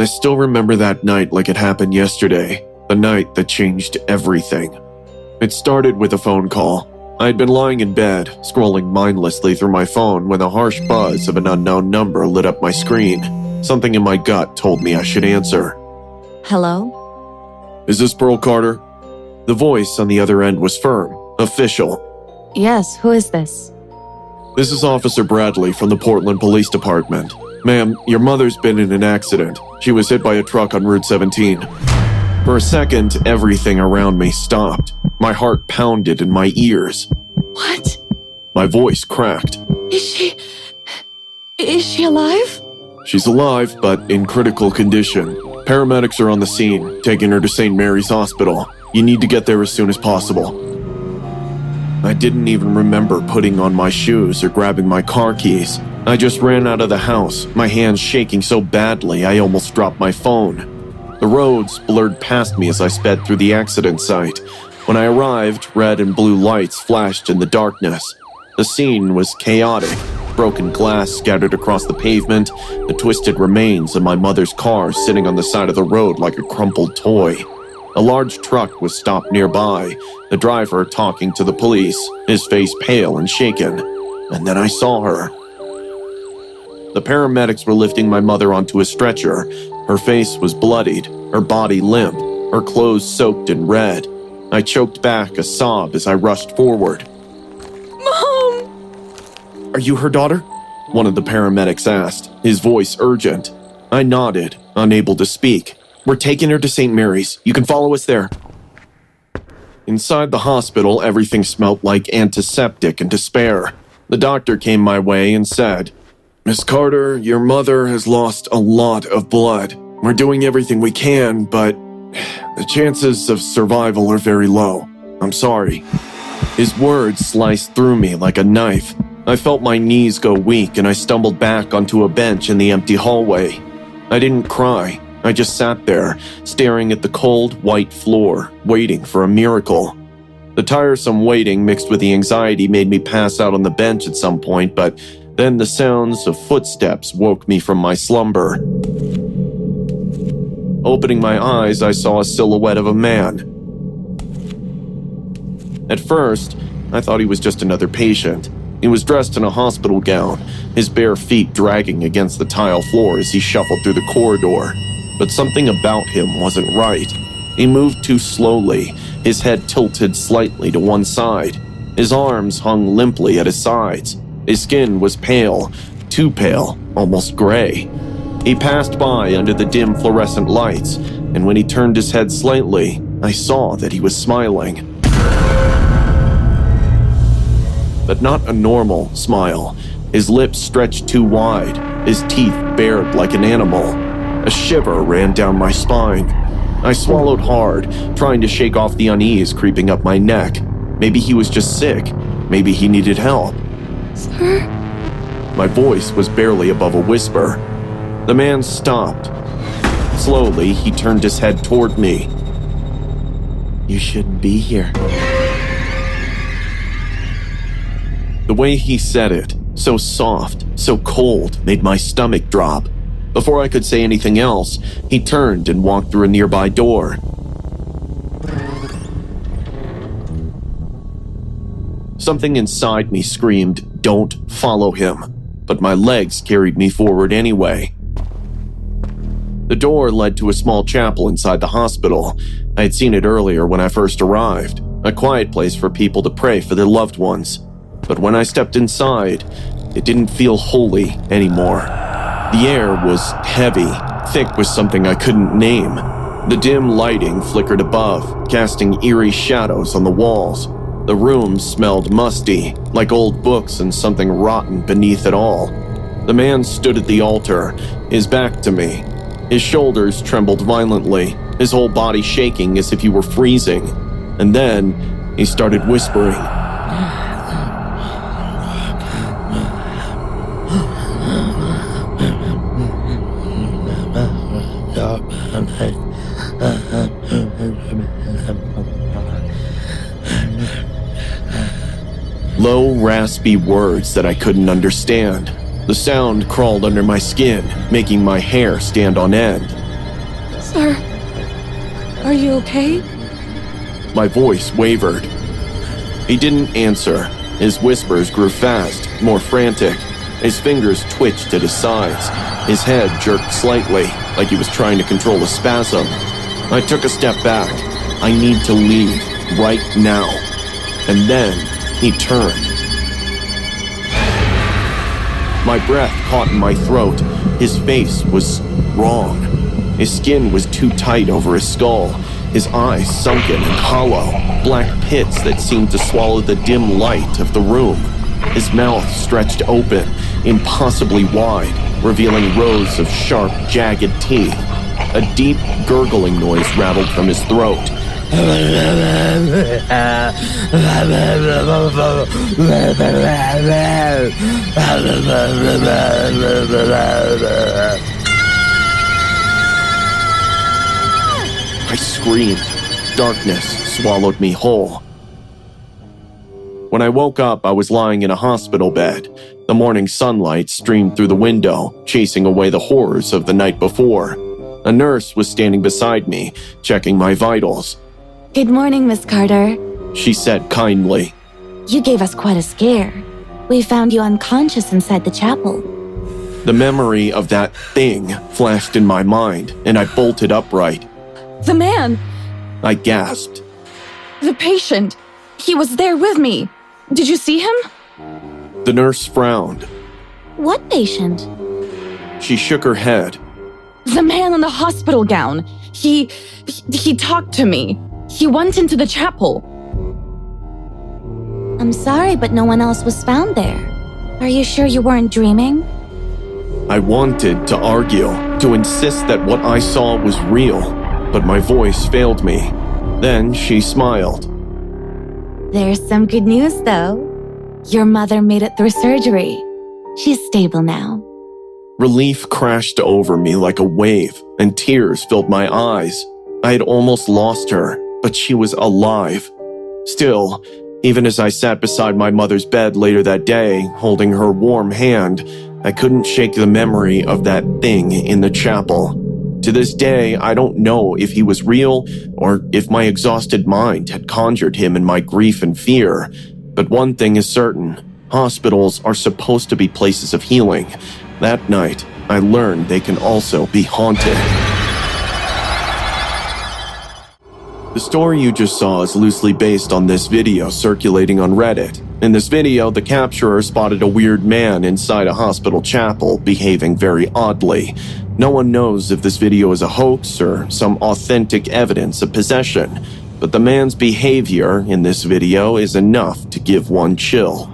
I still remember that night like it happened yesterday, the night that changed everything. It started with a phone call. I had been lying in bed, scrolling mindlessly through my phone when the harsh buzz of an unknown number lit up my screen. Something in my gut told me I should answer. Hello? Is this Pearl Carter? The voice on the other end was firm, official. Yes, who is this? This is Officer Bradley from the Portland Police Department. Ma'am, your mother's been in an accident. She was hit by a truck on Route 17. For a second, everything around me stopped. My heart pounded in my ears. What? My voice cracked. Is she alive? She's alive, but in critical condition. Paramedics are on the scene, taking her to St. Mary's Hospital. You need to get there as soon as possible. I didn't even remember putting on my shoes or grabbing my car keys. I just ran out of the house, my hands shaking so badly I almost dropped my phone. The roads blurred past me as I sped through the accident site. When I arrived, red and blue lights flashed in the darkness. The scene was chaotic. Broken glass scattered across the pavement, the twisted remains of my mother's car sitting on the side of the road like a crumpled toy. A large truck was stopped nearby, the driver talking to the police, his face pale and shaken. And then I saw her. The paramedics were lifting my mother onto a stretcher. Her face was bloodied, her body limp, her clothes soaked in red. I choked back a sob as I rushed forward. Mom! Are you her daughter? One of the paramedics asked, his voice urgent. I nodded, unable to speak. We're taking her to St. Mary's. You can follow us there. Inside the hospital, everything smelt like antiseptic and despair. The doctor came my way and said, Miss Carter, your mother has lost a lot of blood. We're doing everything we can, but the chances of survival are very low. I'm sorry. His words sliced through me like a knife. I felt my knees go weak and I stumbled back onto a bench in the empty hallway. I didn't cry. I just sat there, staring at the cold, white floor, waiting for a miracle. The tiresome waiting mixed with the anxiety made me pass out on the bench at some point, but then the sounds of footsteps woke me from my slumber. Opening my eyes, I saw a silhouette of a man. At first, I thought he was just another patient. He was dressed in a hospital gown, his bare feet dragging against the tile floor as he shuffled through the corridor. But something about him wasn't right. He moved too slowly, his head tilted slightly to one side. His arms hung limply at his sides. His skin was pale, too pale, almost gray. He passed by under the dim fluorescent lights, and when he turned his head slightly, I saw that he was smiling. But not a normal smile. His lips stretched too wide, his teeth bared like an animal. A shiver ran down my spine. I swallowed hard, trying to shake off the unease creeping up my neck. Maybe he was just sick. Maybe he needed help. Sir? My voice was barely above a whisper. The man stopped. Slowly, he turned his head toward me. You shouldn't be here. The way he said it, so soft, so cold, made my stomach drop. Before I could say anything else, he turned and walked through a nearby door. Something inside me screamed, "Don't follow him," but my legs carried me forward anyway. The door led to a small chapel inside the hospital. I had seen it earlier when I first arrived, a quiet place for people to pray for their loved ones. But when I stepped inside, it didn't feel holy anymore. The air was heavy, thick with something I couldn't name. The dim lighting flickered above, casting eerie shadows on the walls. The room smelled musty, like old books and something rotten beneath it all. The man stood at the altar, his back to me. His shoulders trembled violently, his whole body shaking as if he were freezing. And then he started whispering. Low, raspy words that I couldn't understand. The sound crawled under my skin, making my hair stand on end. Sir, are you okay? My voice wavered. He didn't answer. His whispers grew fast, more frantic. His fingers twitched at his sides. His head jerked slightly, like he was trying to control a spasm. I took a step back. I need to leave, right now. And then he turned. My breath caught in my throat. His face was wrong. His skin was too tight over his skull. His eyes sunken and hollow, black pits that seemed to swallow the dim light of the room. His mouth stretched open, impossibly wide, revealing rows of sharp, jagged teeth. A deep, gurgling noise rattled from his throat. I screamed. Darkness swallowed me whole. When I woke up, I was lying in a hospital bed. The morning sunlight streamed through the window, chasing away the horrors of the night before. A nurse was standing beside me, checking my vitals. Good morning, Miss Carter. She said kindly. You gave us quite a scare. We found you unconscious inside the chapel. The memory of that thing flashed in my mind, and I bolted upright. The man! I gasped. The patient! He was there with me. Did you see him? The nurse frowned. What patient? She shook her head. The man in the hospital gown. He talked to me. He went into the chapel. I'm sorry, but no one else was found there. Are you sure you weren't dreaming? I wanted to argue, to insist that what I saw was real, but my voice failed me. Then she smiled. There's some good news, though. Your mother made it through surgery. She's stable now. Relief crashed over me like a wave, and tears filled my eyes. I had almost lost her, but she was alive. Still, even as I sat beside my mother's bed later that day, holding her warm hand, I couldn't shake the memory of that thing in the chapel. To this day, I don't know if he was real or if my exhausted mind had conjured him in my grief and fear. But one thing is certain, hospitals are supposed to be places of healing. That night, I learned they can also be haunted. The story you just saw is loosely based on this video circulating on Reddit. In this video, the capturer spotted a weird man inside a hospital chapel behaving very oddly. No one knows if this video is a hoax or some authentic evidence of possession, but the man's behavior in this video is enough to give one chill.